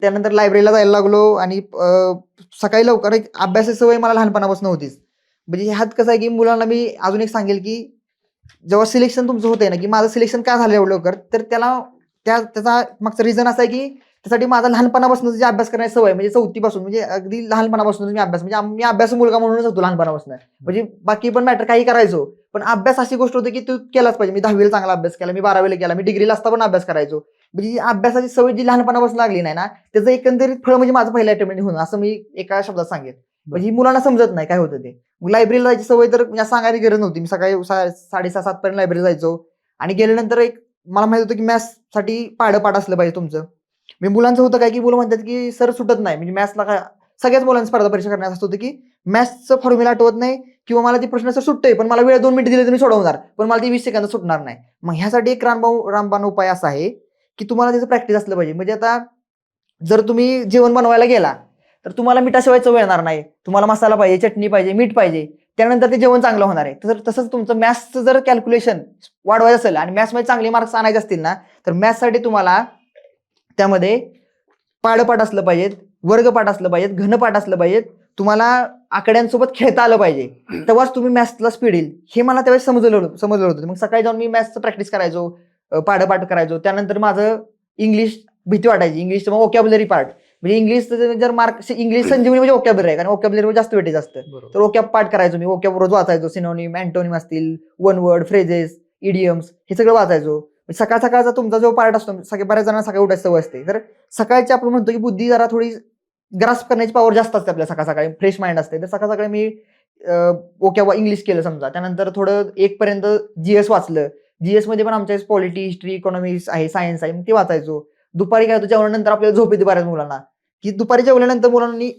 त्यानंतर लायब्ररीला जायला लागलो आणि सकाळी लवकर एक अभ्यासाची सवय मला लहानपणापासून होतीच. म्हणजे ह्यात कसं आहे की मुलांना मी अजून एक सांगेल की जेव्हा सिलेक्शन तुमचं होतंय ना, की माझं सिलेक्शन का झालं एवढं लवकर, तर त्याचा मागचं रिझन असं आहे की त्यासाठी माझा लहानपणापासून जी अभ्यास करण्याची सवय म्हणजे 4थी पासून म्हणजे अगदी लहानपणापासून मी अभ्यास म्हणजे मी अभ्यासू मुलगा म्हणूनच होतो लहानपणापासून. म्हणजे बाकी पण मॅटर काही करायचो, पण अभ्यास अशी गोष्ट होती की तू केलाच पाहिजे. मी 10वीला चांगला अभ्यास केला, मी 12वीला केला, मी डिग्रीला असता पण अभ्यास करायचो. म्हणजे अभ्यासाची सवय जी लहानपणापासून लागली नाही ना, त्याचं एकंदरीत फळ म्हणजे माझं पहिल्या अटेम्प्टमध्ये होणं, असं मी एका शब्दात सांगेन. म्हणजे मुलांना समजत नाही काय होतं ते. लायब्ररीला जायची सवय तर म्हणजे सांगायची गरज नव्हती. मी सकाळी 6:30-7 पर्यंत लायब्ररी जायचो आणि गेल्यानंतर एक मला माहित होतं की मॅथ्ससाठी पाढं असलं पाहिजे तुमचं. मी मुलांचं होतं काय की मुलं म्हणतात की सर सुटत नाही. म्हणजे मॅथ्सला काय सगळ्याच मुलांना स्पर्धा परीक्षा करण्यात असं होतं की मॅथ्सचं फॉर्म्युला आठवत नाही किंवा मला ती प्रश्न सर सुटतंय, पण मला वेळ 2 मिनिटं दिली तर मी सोडवणार, पण मला ती 20 सेकंदात सुटणार नाही. मग ह्यासाठी एक रामबाण उपाय असा आहे की तुम्हाला त्याचं प्रॅक्टिस असलं पाहिजे. म्हणजे आता जर तुम्ही जेवण बनवायला गेला तर तुम्हाला मिठाशिवाय चव येणार नाही. तुम्हाला मसाला पाहिजे, चटणी पाहिजे, मीठ पाहिजे. त्यानंतर ते जेवण चांगलं होणार आहे. तर तसंच तुमचं मॅथ्सचं जर कॅल्क्युलेशन वाढवायचं असेल आणि मॅथ्समध्ये चांगले मार्क्स आणायचे असतील ना, तर मॅथ्ससाठी तुम्हाला त्यामध्ये पाढपाठ असलं पाहिजेत, वर्गपाठ असलं पाहिजेत, घनपाठ असलं पाहिजेत. तुम्हाला आकड्यांसोबत खेळता आलं पाहिजे. तेव्हाच तुम्ही मॅथ्सला स्पीड येईल. हे मला त्यावेळेस समजलं होतं. मग सकाळी जाऊन मी मॅथ्सचं प्रॅक्टिस करायचो, पाढपाठ करायचो. त्यानंतर माझं इंग्लिश भीती वाटायची. इंग्लिशचं मग व्होकॅब्युलरी पार्ट म्हणजे इंग्लिशचं जर मार्क इंग्लिश संजीवनी म्हणजे व्होकॅब्युलरी आहे, कारण व्होकॅब्युलरीवर जास्त वेटेज असतं. तर व्होकॅब पाठ करायचो मी. व्होकॅब रोज वाचायचो. सिनोनिम, अँटोनिम असतील, वन वर्ड, फ्रेजेस, इडियम्स हे सगळं वाचायचो. सकाळ सकाळचा तुमचा जो पार्ट असतो, बऱ्याच जणांना सकाळी उठायची सवय असते. तर सकाळची आपण म्हणतो की बुद्धी जरा थोडी ग्रास्प करण्याची पॉवर जास्त असते आपल्या सकाळ सकाळी, फ्रेश माइंड असते. तर सकाळ सकाळी मी व्होकॅब इंग्लिश केलं समजा. त्यानंतर थोडं 1 पर्यंत जीएस वाचलं. जीएस मध्ये पण आमच्या पॉलिटी, हिस्ट्री, इकॉनॉमिक्स आहे, सायन्स आहे, ते वाचायचो. दुपारी काय होतं जेवणानंतर आपल्याला झोप येते बऱ्याच मुलांना, की दुपारी जेवल्यानंतर मुलांनी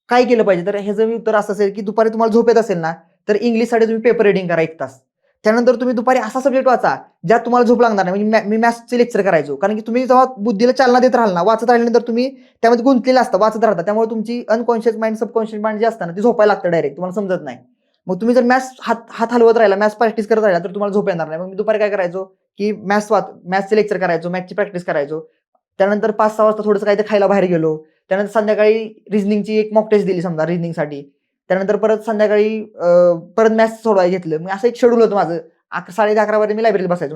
काय केलं पाहिजे. तर ह्याचं मी उत्तर असं असेल की दुपारी तुम्हाला झोप येत असेल ना, तर इंग्लिशसाठी तुम्ही पेपर रिडिंग करा 1 तास. त्यानंतर तुम्ही दुपारी असा सब्जेक्ट वाचा ज्यात तुम्हाला झोप लागणार नाही. म्हणजे मी मॅथ्सचे लेक्चर करायचो, कारण की तुम्ही जेव्हा बुद्धीला चालना देत राहाल ना, वाचत राहिल्यानंतर तुम्ही त्यामध्ये गुंतलेलं असतं, वाचत राहता. त्यामुळे तुमची अनकॉन्शियस माइंड, सबकॉन्शियस माइंड जे असतं ना, ती झोपायला लागतं डायरेक्ट, तुम्हाला समजत नाही. मग तुम्ही जर मॅथ्स हात हलवत राहिला, मॅथ्स प्रॅक्टिस करत राहिला, तर तुम्हाला झोप येणार नाही. मग मी दुपारी काय करायचो की मॅथ्सचे लेक्चर करायचो, मॅथ्सची प्रॅक्टिस करायचो. त्यानंतर 5-6 वाजता थोडंसं काहीतरी खायला बाहेर गेलो. त्यानंतर संध्याकाळी रिझनिंगची एक मॉक टेस्ट दिली समजा रिझनिंगसाठी. त्यानंतर परत संध्याकाळी परत मॅथ्स सोडवायला घेतलं. मग असं एक शेड्यूल होतं माझं. 11:30 पर्यंत मी लायब्ररीत बसायचो.